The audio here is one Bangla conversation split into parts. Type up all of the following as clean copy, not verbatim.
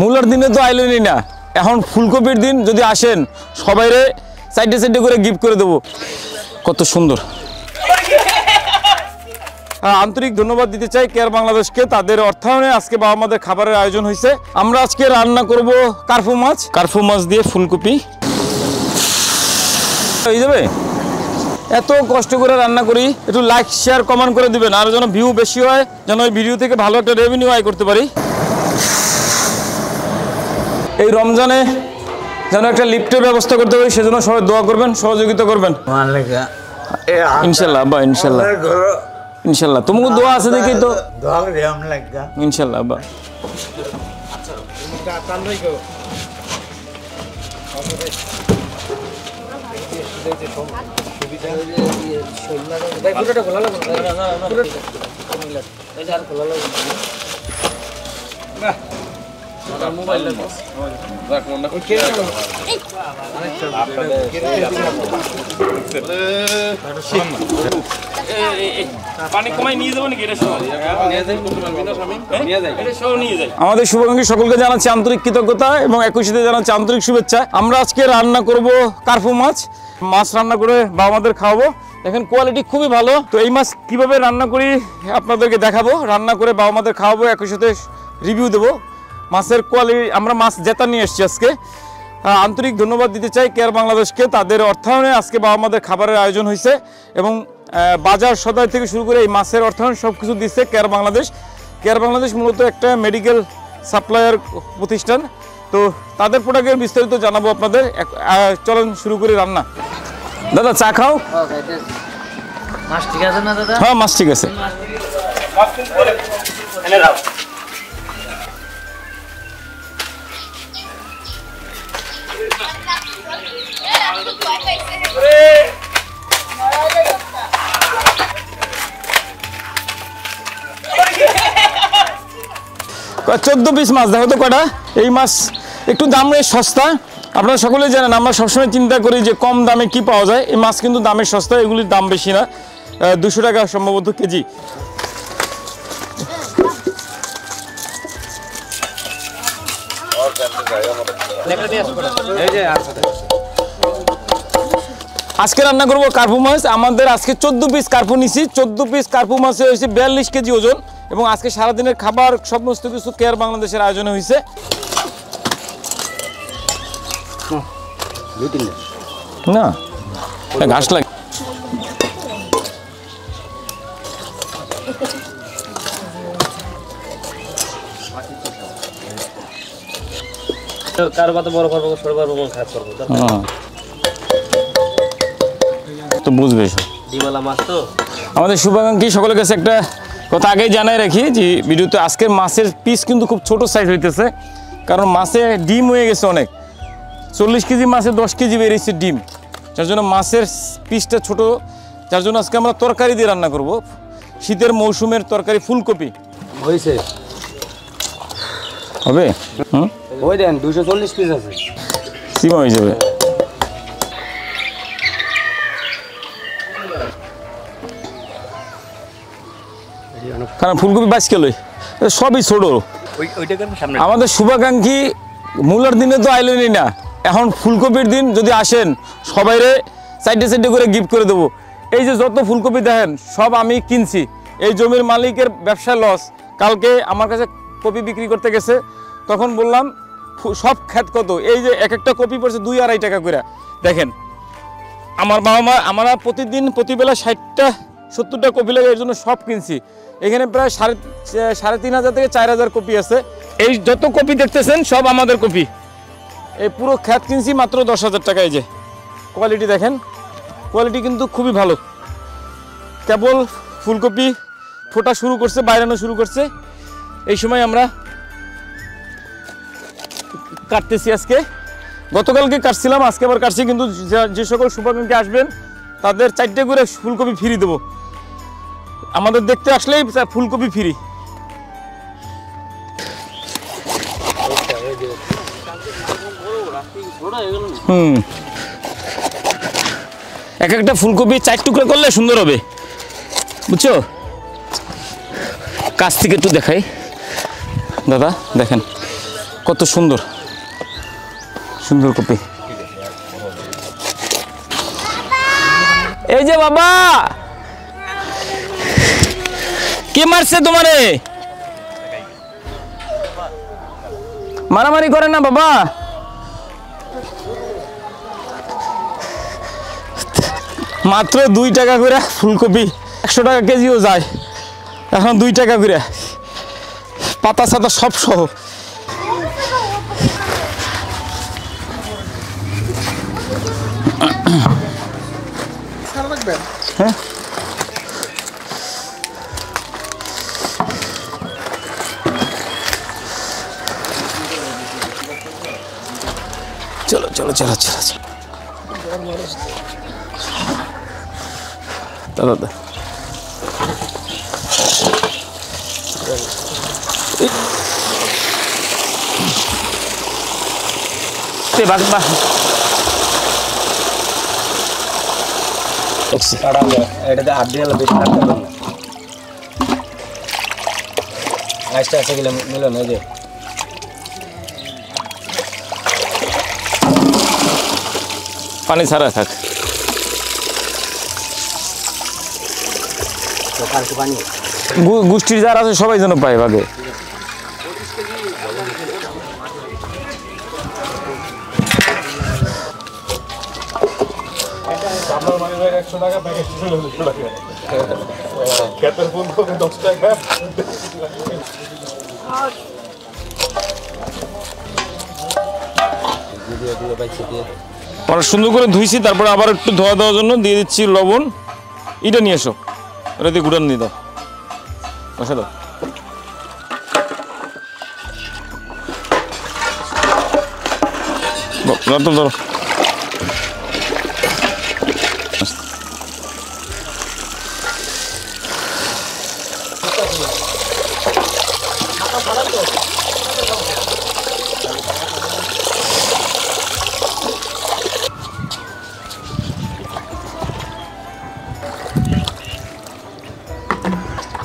মূলার দিনে তো আইলেনই না, এখন ফুলকপির দিন যদি আসেন সবাইরে সাইডে সাইডে করে গিফট করে দেবো। কত সুন্দর। আন্তরিক ধন্যবাদ দিতে চাই কেয়ার বাংলাদেশকে, তাদের অর্থায়নে আজকে বাবা মাদের খাবারের আয়োজন হয়েছে। আমরা আজকে রান্না করব কার্পু মাছ দিয়ে ফুলকপি হয়ে যাবে। এত কষ্ট করে রান্না করি, একটু লাইক শেয়ার কমেন্ট করে দিবেন, আর যেন ভিউ বেশি হয়, যেন ওই ভিডিও থেকে ভালো একটা রেভিনিউ আয় করতে পারি। এই রমজানে যেন একটা লিফটের ব্যবস্থা করতে পারি, সেজন্য সবাই দোয়া করবেন, সহযোগিতা করবেন ইনশাল্লাহ। আব্বা ইনশাল্লাহ ইনশাল্লাহ, তোমাকে দোয়া আছে দেখি তো ইনশাল্লাহ আব্বা। আমাদের শুভাকাঙ্ক্ষী সকলকে জানাচ্ছি আন্তরিক কৃতজ্ঞতা এবং একই সাথে জানাচ্ছি আন্তরিক শুভেচ্ছা। আমরা আজকে রান্না করব কার্পু মাছ রান্না করে বাবা মাদের খাওয়াবো। এখন কোয়ালিটি খুবই ভালো, তো এই মাছ কিভাবে রান্না করি আপনাদেরকে দেখাবো, রান্না করে বাবা মাদের খাওয়াবো, একই সাথে রিভিউ দেবো। মাছের কোয়ালিটি আমরা মাছ জেতা নিয়ে এসেছি আজকে। আন্তরিক ধন্যবাদ দিতে চাই কেয়ার বাংলাদেশকে, তাদের অর্থায়নে আজকে বাবা মাদের খাবারের আয়োজন হয়েছে এবং বাজার সদাই থেকে শুরু করে এই মাছের অর্থায়ন সব কিছু দিচ্ছে কেয়ার বাংলাদেশ। কেয়ার বাংলাদেশ মূলত একটা মেডিকেল সাপ্লায়ার প্রতিষ্ঠান, তো তাদের প্রোডাক্টের বিস্তারিত জানাবো আপনাদের। চলেন শুরু করি রান্না। দাদা চা খাও? মাছ ঠিক আছে না দাদা? হ্যাঁ মাছ ঠিক আছে। চোদ্দ পিস মাছ দেখো তো কটা। এই মাছ একটু দাম সস্তা, আপনারা সকলেই জানেন। আমরা সবসময় চিন্তা করি যে কম দামে কি পাওয়া যায়, এই মাছ কিন্তু দামে সস্তা, এগুলির দাম বেশি না, 200 টাকা সম্ভবত কেজি। আজকে রান্না করবো কার্পু মাছ। আমাদের আজকে 14 পিস কার্পু নিছি। 14 পিস কার্পু মাছে হয়েছে 42 কেজি ওজন, এবং আজকে সারাদিনের খাবার সমস্ত কিছু কেয়ার বাংলাদেশের আয়োজনে হয়েছে। না ঘাস লাগে। কারো কত বড় করবো, ছোট করবো, খারাপ করবো তো বুঝবে। ডিমালা মাছ তো আমাদের শুভাকাঙ্ক্ষী সকলের কাছে একটা কথা আগেই জানাই রাখি যে ভিডিওতে আজকের মাছের পিস কিন্তু খুব ছোট সাইজ হইতেছে, কারণ মাছে ডিম হয়ে গেছে অনেক। 40 কেজি মাছে 10 কেজি বেরিয়েছে ডিম, যার জন্য মাছের পিসটা ছোট, যার জন্য আজকে আমরা তরকারি দিয়ে রান্না করব। শীতের মৌসুমের তরকারি ফুলকপি হয়েছে হবে। ওই দেন 240 পিস আছে, সীমা হয়ে যাবে। কারণ ফুলকপি 22 কিলো, সবই ছোট। আমাদের শুভাকাঙ্ক্ষী মূলার দিনে তো আইলেনই না, এখন ফুলকপির দিন যদি আসেন সবাইরে সাইডে সাইডে করে গিফট করে দেবো। এই যে যত ফুলকপি দেখেন সব আমি কিনছি, এই জমির মালিকের ব্যবসা লস। কালকে আমার কাছে কপি বিক্রি করতে গেছে, তখন বললাম সব খ্যাত কত, এই যে এক একটা কপি পড়ছে 2-2.5 টাকা করে। দেখেন আমার বাবা মা, আমরা প্রতিদিন প্রতিবেলা 60-70টা কপি লাগে, এর জন্য সব কিনছি। এখানে প্রায় 3,500 থেকে 4,000 কপি আছে। এই যত কপি দেখতেছেন সব আমাদের কপি। এই পুরো খ্যাত কিনছি মাত্র 10,000 টাকায়। যে কোয়ালিটি দেখেন, কোয়ালিটি কিন্তু খুবই ভালো। কেবল ফুলকপি ফোটা শুরু করছে, বাইরানো শুরু করছে, এই সময় আমরা কাটতেছি। আজকে গতকালকে কাটছিলাম, আজকে আবার কাটছি। কিন্তু যে সকল শুভাকাঙ্ক্ষী আসবেন তাদের 4টে করে ফুলকপি ফ্রি দেবো। আমাদের দেখতে আসলেই ফুলকপি ফ্রি। এক একটা ফুলকপি 4 টুকরা করলে সুন্দর হবে, বুঝছো। কাছ থেকে একটু দেখাই দাদা, দেখেন কত সুন্দর সুন্দর কপি। এই যে বাবা, কে মারছে তোমারে? মারামারি করে না বাবা। মাত্র 2 টাকা করে ফুলকপি, 100 টাকা কেজিও যায়, এখন 2 টাকা করে, পাতা সাতা সব সহ। হ্যাঁ, চলো চলো চলো চলো চলো দাদা, এটাতে হাত দিয়ে বেশি লাগতে পারবে না। আইসটা আছে গেলে মিলন এই যে পানি ছাড়া থাক। গোষ্ঠীর যারা আছে সবাই যেন পায় ভাগে। অনেক সুন্দর করে ধুইছি, তারপরে আবার একটু ধোয়া দেওয়ার জন্য দিয়ে দিচ্ছি লবণ। এটা নিয়ে এসো, ওটা দিয়ে গুড়ান দিয়ে দাও, বসে দাও। ধরো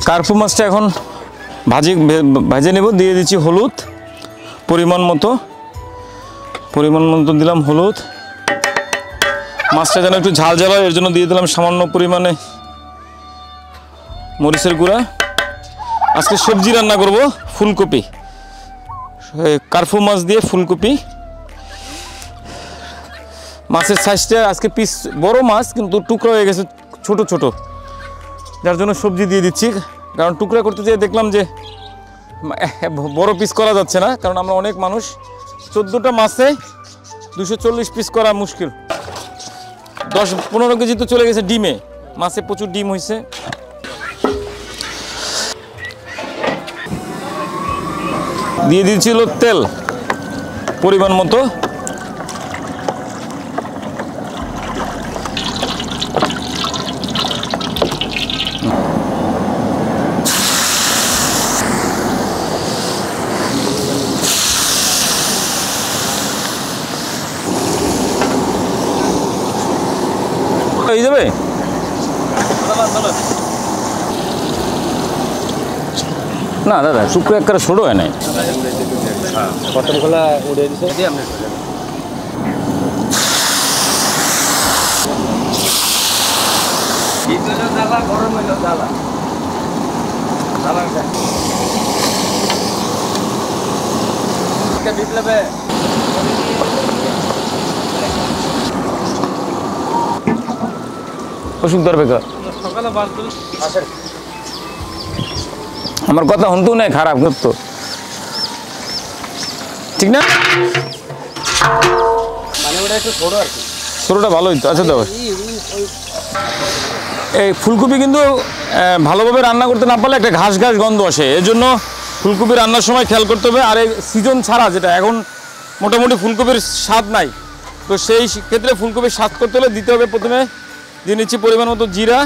কার্পু মাছটা এখন ভাজে নেব। দিয়ে দিচ্ছি হলুদ পরিমাণ মতো দিলাম হলুদ। মাছটা যেন একটু ঝাল ঝাল হয় এর জন্য দিয়ে দিলাম সামান্য পরিমাণে মরিচের গুঁড়া। আজকে সবজি রান্না করব, ফুলকপি, কার্পু মাছ দিয়ে ফুলকপি। মাছের সাইজটা আজকে পিস বড় মাছ, কিন্তু টুকরা হয়ে গেছে ছোট ছোট, যার জন্য সবজি দিয়ে দিচ্ছি। কারণ টুকরা করতে যেয়ে দেখলাম যে বড় পিস করা যাচ্ছে না, কারণ আমরা অনেক মানুষ। 14টা মাছে 240 পিস করা মুশকিল। 10-15 কেজি তো চলে গেছে ডিমে, মাছে প্রচুর ডিম হয়েছে। দিয়ে দিয়েছিল তেল পরিমাণ মতো। হয়ে যাবে না দাদা, শুক্র এক ছোট হয় নাই। বটনগুলা উড়ে দিছে। অসুখ বেকার আমার কথা শুনতো নাই, খারাপ করতো, ঠিক না? মানে ওটা একটু ছোট আর কি, ছোটটা ভালো হইতো। আচ্ছা দাও, এই ফুলকপি কিন্তু ভালোভাবে রান্না করতে না পারলে একটা ঘাস ঘাস গন্ধ আসে, এর জন্য ফুলকপি রান্নার সময় খেয়াল করতে হবে। আর এই সিজন ছাড়া যেটা এখন মোটামুটি ফুলকপির স্বাদ নাই, তো সেই ক্ষেত্রে ফুলকপির স্বাদ করতে হলে দিতে হবে প্রথমে দিয়ে নিচ্ছি পরিমাণ মতো জিরা,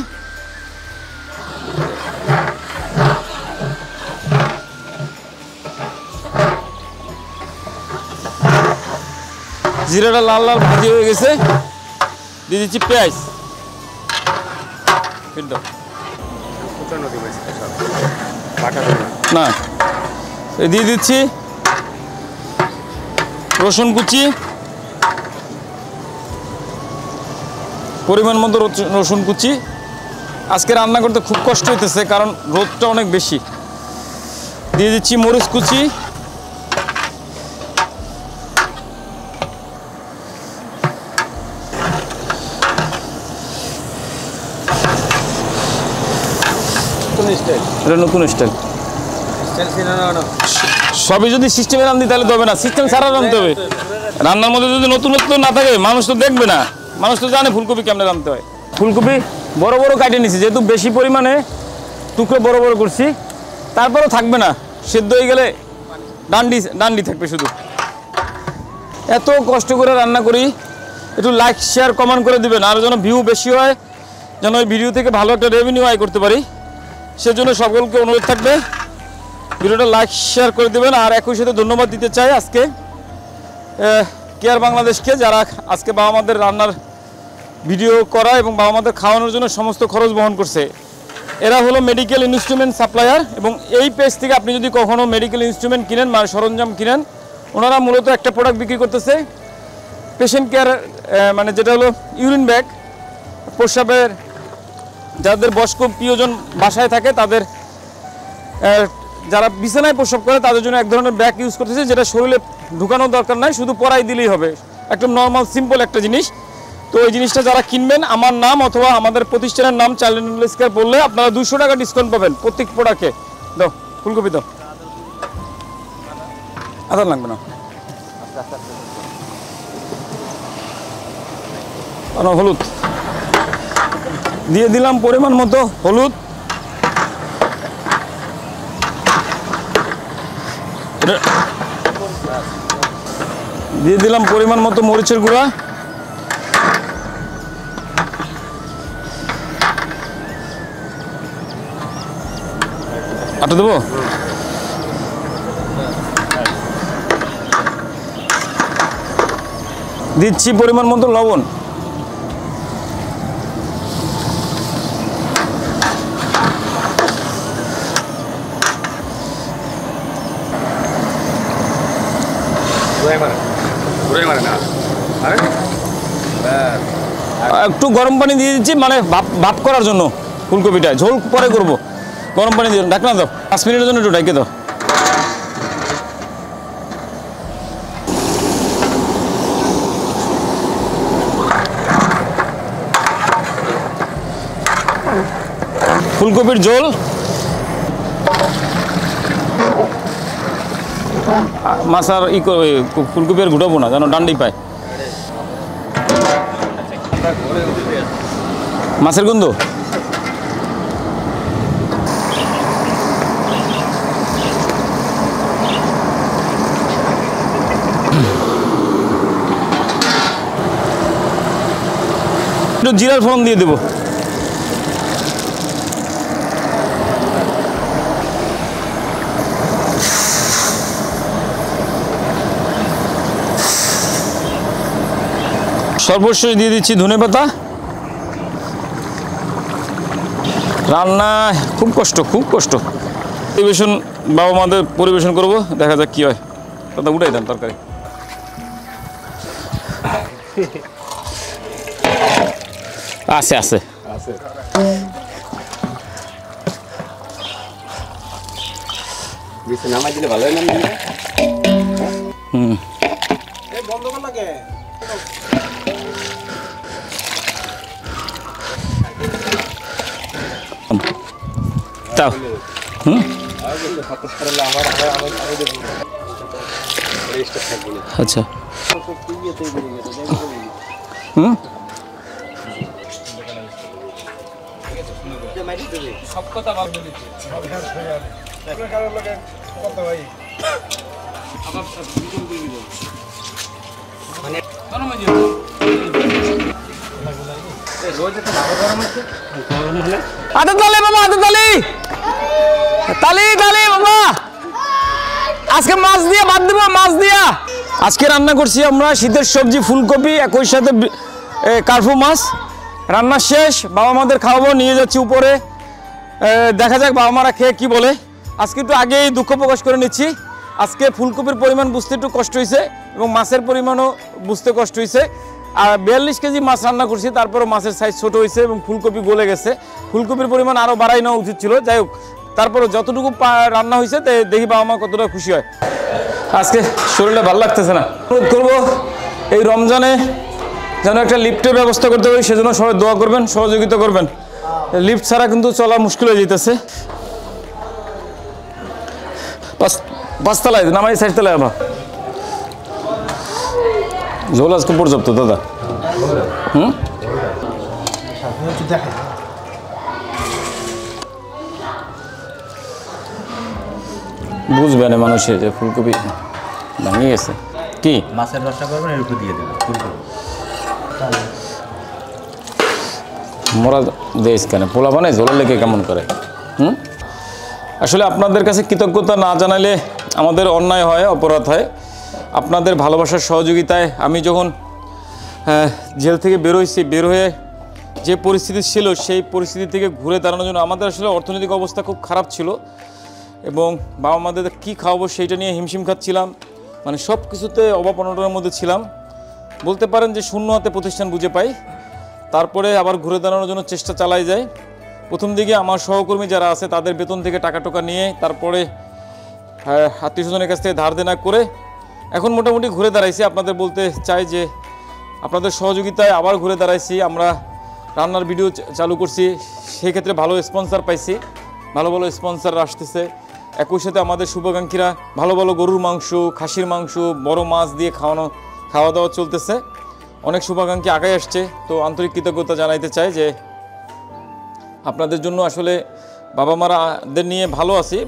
জিরাটা লাল লাল ভাজি হয়ে গেছে। দিয়ে দিচ্ছি পেঁয়াজ, না দিয়ে দিচ্ছি রসুন কুচি, পরিমাণ মতো রসুন কুচি। আজকে রান্না করতে খুব কষ্ট হইতেছে কারণ রোদটা অনেক বেশি। দিয়ে দিচ্ছি মরিচ কুচি, এটা নতুন স্টাইল। সবই যদি সিস্টেমে রান্ধি তাহলে তো হবে না, সিস্টেম ছাড়া রাঁধতে হবে। রান্নার মধ্যে যদি নতুনত্ব না থাকে মানুষ তো দেখবে না, মানুষ তো জানে ফুলকপি কেমনে রাঁধতে হয়। ফুলকপি বড় বড় কাটিয়ে নিছি, যেহেতু বেশি পরিমাণে টুকরো বড় বড় করছি, তারপরেও থাকবে না, সেদ্ধ হয়ে গেলে ডান্ডি থাকবে শুধু। এত কষ্ট করে রান্না করি, একটু লাইক শেয়ার কমেন্ট করে দিবেন, আর যেন ভিউ বেশি হয়, যেন ওই ভিডিও থেকে ভালো একটা রেভিনিউ আয় করতে পারি, সেজন্য সকলকে অনুরোধ থাকবে ভিডিওটা লাইক শেয়ার করে দেবেন। আর একই সাথে ধন্যবাদ দিতে চাই আজকে কেয়ার বাংলাদেশকে, যারা আজকে বাবা মাদের রান্নার ভিডিও করা এবং বাবা মাদের খাওয়ানোর জন্য সমস্ত খরচ বহন করছে। এরা হলো মেডিকেল ইনস্ট্রুমেন্ট সাপ্লায়ার, এবং এই পেজ থেকে আপনি যদি কখনও মেডিকেল ইনস্ট্রুমেন্ট কিনেন, মানে সরঞ্জাম কিনেন, ওনারা মূলত একটা প্রোডাক্ট বিক্রি করতেছে, পেশেন্ট কেয়ার, মানে যেটা হলো ইউরিন ব্যাগ, প্রস্রাবের, যাদের বয়স্ক প্রিয়জন বাসায় থাকে তাদের, যারা বিছানায় প্রস্রাব করে তাদের জন্য এক ধরনের ব্যাগ ইউজ করতেছে, যেটা শরীরে ঢুকানোর দরকার নাই, শুধু পরাই দিলেই হবে, একদম নর্মাল সিম্পল একটা জিনিস। তো এই জিনিসটা যারা কিনবেন, আমার নাম অথবা আমাদের প্রতিষ্ঠানের নাম চাইল্ড এন্ড কেয়ার বললে আপনারা 200 টাকা ডিসকাউন্ট পাবেন প্রত্যেক প্রোডাক্টে। দাও ফুলকপি দাও, আদা লাগবে না, হলুদ দিয়ে দিলাম পরিমাণ মতো হলুদ, দিয়ে দিলাম পরিমাণ মতো মরিচের গুঁড়া, আটা দেবো, দিচ্ছি পরিমাণ মতো লবণ, একটু গরম পানি দিয়ে দিচ্ছি, মানে ভাপ করার জন্য। ফুলকপিটা ঝোল পরে করব, গরম পানি দিয়ে ঢাকনা দাও, 5 মিনিটের জন্য একটু ঢেকে দাও। ফুলকপির ঝোল, মাছ আর ফুলকপির ঘুটাবো না, যেন ডান্ডি পায়, মাছের গন্ধ। একটু জিরার ফোড়ন দিয়ে দেবো, সর্বশেষ দিয়ে দিচ্ছি ধনেপাতা। রান্না খুব কষ্ট, খুব কষ্ট। পরিবেশন বাবা মাদের পরিবেশন করব, দেখা যাক কি হয়। দাদা উঠাই দেন তরকারি। আছে আছে নামাই দিলে ভালো হয় না? বন্ধ কর লাগে। তাও আচ্ছা সব কথা ভালো আদা তালি বাবা, আদা তালি তালি তালি বাবা। আজকে মাছ দিয়ে ভাত দেবো, মাছ দিয়া। আজকে রান্না করছি আমরা শীতের সবজি ফুলকপি, একই সাথে কার্ফু মাছ। রান্না শেষ, বাবা মাদের খাওয়াবো, নিয়ে যাচ্ছি উপরে। দেখা যাক বাবা মারা খেয়ে কি বলে। আজকে একটু আগেই দুঃখ প্রকাশ করে নিচ্ছি, আজকে ফুলকপির পরিমাণ বুঝতে একটু কষ্ট হয়েছে এবং মাছের পরিমাণও বুঝতে কষ্ট হয়েছে। আর 42 কেজি মাছ রান্না করছি, তারপরও মাছের সাইজ ছোট হয়েছে এবং ফুলকপি গলে গেছে। ফুলকপির পরিমাণ আরও বাড়াই নেওয়া উচিত ছিল। যাই হোক, তারপরও যতটুকু রান্না হয়েছে দেখি বাবা মা কতটা খুশি হয়। আজকে শরীরটা ভালো লাগতেছে না। অনুরোধ করবো এই রমজানে যেন একটা লিফটের ব্যবস্থা করতে পারি, সেজন্য সবাই দোয়া করবেন, সহযোগিতা করবেন। লিফট ছাড়া কিন্তু চলা মুশকিল হয়ে যেতেছে। পাঁচতলায় নামাই, চারতলায় আবার ঝোল আজকে পর্যাপ্ত দাদা। বুঝবে না মানুষে যে ফুলকপি ভাঙিয়ে গেছে। কি মাছের রসটা করবেন, এর উপর দিয়ে দেবেন ফুলকপি। মোরা দেশ কেন পোলা বানায় ঝোলের লেগে কেমন করে? আসলে আপনাদের কাছে কৃতজ্ঞতা না জানালে আমাদের অন্যায় হয়, অপরাধ হয়। আপনাদের ভালোবাসার সহযোগিতায় আমি যখন জেল থেকে বের হয়ে যে পরিস্থিতি ছিল, সেই পরিস্থিতি থেকে ঘুরে দাঁড়ানোর জন্য আমাদের আসলে অর্থনৈতিক অবস্থা খুব খারাপ ছিল এবং বাবা মাদের কী খাওয়াবো সেইটা নিয়ে হিমশিম খাচ্ছিলাম। মানে সব কিছুতে অভাব অনটনের মধ্যে ছিলাম। বলতে পারেন যে শূন্য হাতে প্রতিষ্ঠান বুঝে পাই। তারপরে আবার ঘুরে দাঁড়ানোর জন্য চেষ্টা চালাই যায়। প্রথম দিকে আমার সহকর্মী যারা আছে তাদের বেতন থেকে টাকা টোকা নিয়ে, তারপরে আত্মীয়স্বজনের কাছ থেকে ধার দেনা করে এখন মোটামুটি ঘুরে দাঁড়াইছি। আপনাদের বলতে চাই যে আপনাদের সহযোগিতায় আবার ঘুরে দাঁড়াইছি। আমরা রান্নার ভিডিও চালু করছি, সেক্ষেত্রে ভালো স্পন্সর পাইছি, ভালো ভালো স্পন্সর আসতেছে। একই সাথে আমাদের শুভাকাঙ্ক্ষীরা ভালো ভালো গরুর মাংস, খাসির মাংস, বড় মাছ দিয়ে খাওয়া দাওয়া চলতেছে। অনেক শুভাকাঙ্ক্ষী আগায় আসছে। তো আন্তরিক কৃতজ্ঞতা জানাইতে চাই যে আপনাদের জন্য আসলে বাবা মারাদের নিয়ে ভালো আছি,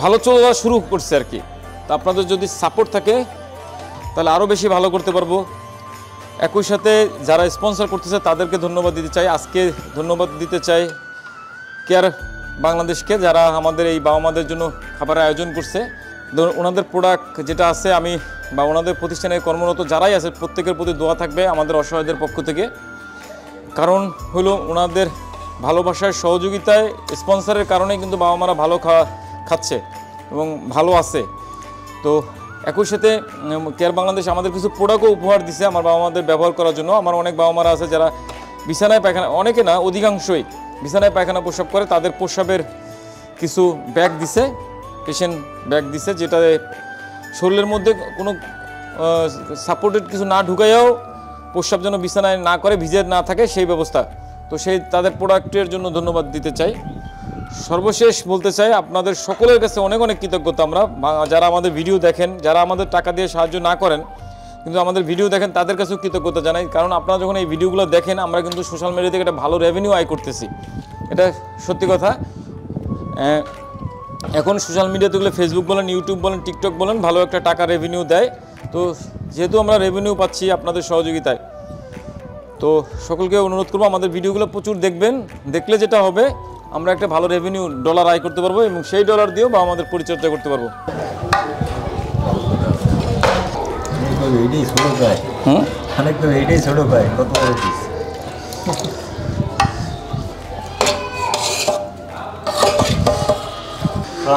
ভালো চলা শুরু করছে আর কি। তো আপনাদের যদি সাপোর্ট থাকে তাহলে আরও বেশি ভালো করতে পারবো। একই সাথে যারা স্পন্সর করতেছে তাদেরকে ধন্যবাদ দিতে চাই। আজকে ধন্যবাদ দিতে চাই কেয়ার বাংলাদেশকে, যারা আমাদের এই বাবা মাদের জন্য খাবারের আয়োজন করছে। ওনাদের প্রোডাক্ট যেটা আছে আমি বা ওনাদের প্রতিষ্ঠানে কর্মরত যারাই আছে প্রত্যেকের প্রতি দোয়া থাকবে আমাদের অসহায়দের পক্ষ থেকে। কারণ হলো ওনাদের ভালোবাসার সহযোগিতায়, স্পন্সরের কারণে কিন্তু বাবা মারা ভালো খাচ্ছে এবং ভালো আছে। তো একই সাথে কেয়ার বাংলাদেশ আমাদের কিছু প্রোডাক্টও উপহার দিছে আমার বাবা মাদের ব্যবহার করার জন্য। আমার অনেক বাবা মারা আছে যারা বিছানায় পায়খানা, অনেকে না অধিকাংশই বিছানায় পায়খানা প্রস্রাব করে, তাদের প্রস্রাবের কিছু ব্যাগ দিছে, পেশেন্ট ব্যাগ দিছে, যেটা শরীরের মধ্যে কোনো সাপোর্টেড কিছু না ঢুকাইয়াও প্রস্রাব যেন বিছানায় না করে, ভিজে না থাকে সেই ব্যবস্থা। তো তাদের প্রোডাক্টের জন্য ধন্যবাদ দিতে চাই। সর্বশেষ বলতে চাই আপনাদের সকলের কাছে অনেক অনেক কৃতজ্ঞতা। আমরা যারা আমাদের ভিডিও দেখেন, যারা আমাদের টাকা দিয়ে সাহায্য না করেন কিন্তু আমাদের ভিডিও দেখেন, তাদের কাছেও কৃতজ্ঞতা জানাই। কারণ আপনারা যখন এই ভিডিওগুলো দেখেন আমরা কিন্তু সোশ্যাল মিডিয়া থেকে একটা ভালো রেভিনিউ আয় করতেছি, এটা সত্যি কথা। এখন সোশ্যাল মিডিয়াতে গেলে ফেসবুক বলেন, ইউটিউব বলেন, টিকটক বলেন, ভালো একটা টাকা রেভিনিউ দেয়। তো যেহেতু আমরা রেভিনিউ পাচ্ছি আপনাদের সহযোগিতায়, তো সকলকে অনুরোধ করবো আমাদের ভিডিওগুলো প্রচুর দেখবেন। দেখলে যেটা হবে আমরা একটা ভালো রেভিনিউ ডলার আয় করতে পারবো এবং সেই ডলার দিয়েও বা আমাদের পরিচর্যা করতে পারবো।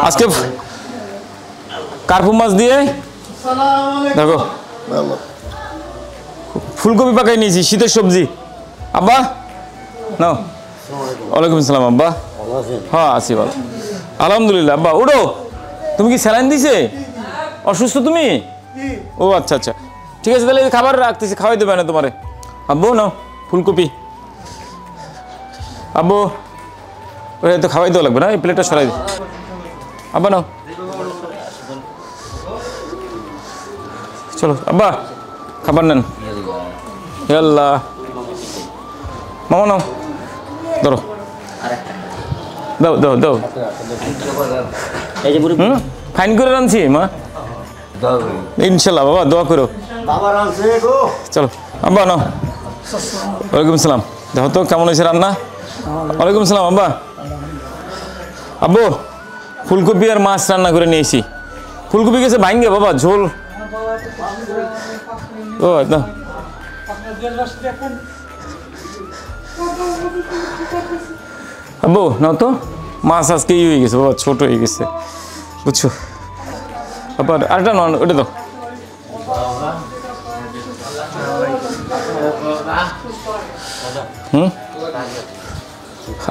আজকে কার্পু মাছ দিয়ে দেখো ফুলকপি পাকাই নিয়েছি, শীতের সবজি। আব্বা নাও। ওয়ালাইকুম আসসালাম আব্বা। হ্যাঁ আছি ভালো আলহামদুলিল্লাহ। আব্বা উঠো, তুমি কি স্যালাইন দিছে? অসুস্থ তুমি? ও আচ্ছা আচ্ছা, ঠিক আছে তাহলে খাবার রাখতেছি, খাওয়াই দেবে না তোমারে। আব্বু নাও ফুলকপি। আব্বু ওই তো খাওয়াই দেওয়া লাগবে না, এই প্লেটটা সরাই দিই। আব্বা নাও, চলো আব্বা খাবার নেন। আল্লাহ মামা নাও, ধরো দাও দাও দাও। ফাইন করে রানছি মা, ইনশাল্লাহ বাবা দোয়া করো। চলো আব্বা নাও। ওয়ালাইকুম সালাম। দেখো তো কেমন হয়েছে রান্না। ওয়ালাইকুম সালাম আব্বা। আব্বু ফুলকপি আর মাছ রান্না করে নিয়েছি। ফুলকপি গেছে ভাঙ্গে বাবা, ঝোল। ও না আব্বু নাও তো, মাছ আজকে হয়ে গেছে বাবা, ছোট হয়ে গেছে। বুঝছো আবার আরেকটা নন ওটা দাও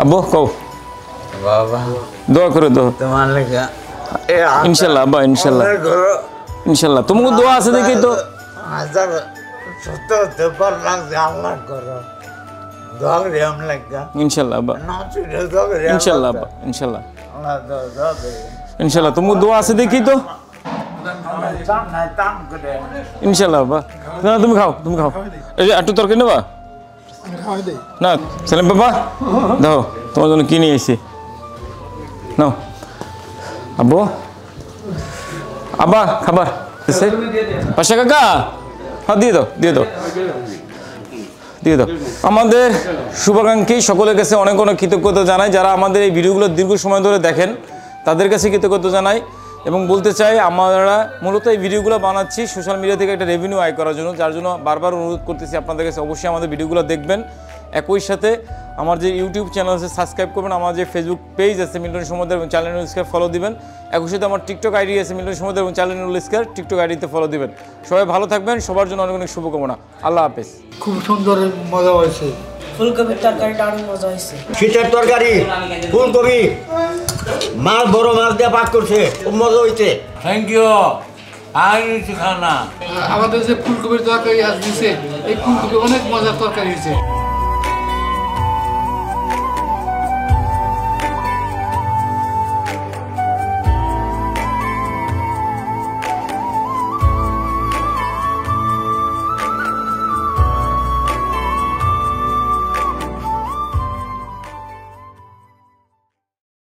আব্বু কও বাবা দোয়া করে দাও তোমার লেখা ইনশাল্লাহ আব্বা ইনশাল্লাহ ইনশাল্লাহ তোমাকে দোয়া আছে দেখি তো হাজার সত্য হতে পার লাগছে আল্লাহ করো দোয়া করি আম লেখা ইনশাল্লাহ আব্বা দোয়া করি ইনশাল্লাহ আব্বা ইনশাল্লাহ আল্লাহ দোয়া করি ইনশাল্লাহ তোমাকে দোয়া আছে দেখি তো টান করে ইনশাল্লাহ আব্বা না তুমি খাও এই যে একটু তরকারি নেবা না সেলিম বাবা দাও তোমার জন্য কি নিয়ে এসেছি নাও আব্বু আব্বা খাবার পাশা কাকা হ্যাঁ দিয়ে দাও আমাদের শুভাকাঙ্ক্ষী সকলের কাছে অনেক অনেক কৃতজ্ঞতা জানাই যারা আমাদের এই ভিডিওগুলো দীর্ঘ সময় ধরে দেখেন তাদের কাছে কৃতজ্ঞতা জানাই এবং বলতে চাই আমরা মূলত এই ভিডিওগুলো বানাচ্ছি সোশ্যাল মিডিয়া থেকে একটা রেভিনিউ আয় করার জন্য যার জন্য বারবার অনুরোধ করতেছি আপনাদের কাছে অবশ্যই আমাদের ভিডিওগুলো দেখবেন একই সাথে আমার যে ইউটিউব চ্যানেল আছে সাবস্ক্রাইব করবেন আমার যে ফেসবুক পেজ আছে মিল্টন সমুদ্র এবং চ্যানেল স্কয়ার ফলো দিবেন একই সাথে আমার টিকটক আইডি আছে মিল্টন সমুদ্র এবং চ্যানেল স্কয়ার টিকটক আইডিতে ফলো দিবেন সবাই ভালো থাকবেন সবার জন্য অনেক অনেক শুভকামনা আল্লাহ হাফেজ খুব সুন্দর মজা হয়েছে ফুলকপির তরকারিটা অনেক মজা হয়েছে শীতের তরকারি ফুলকপি মাছ বড় মাছ দিয়ে পাক করছে খুব মজা হইছে থ্যাংক ইউ আর কিছু খানা আমাদের যে ফুলকপির তরকারি আজ দিছে এই ফুলকপি অনেক মজার তরকারি হয়েছে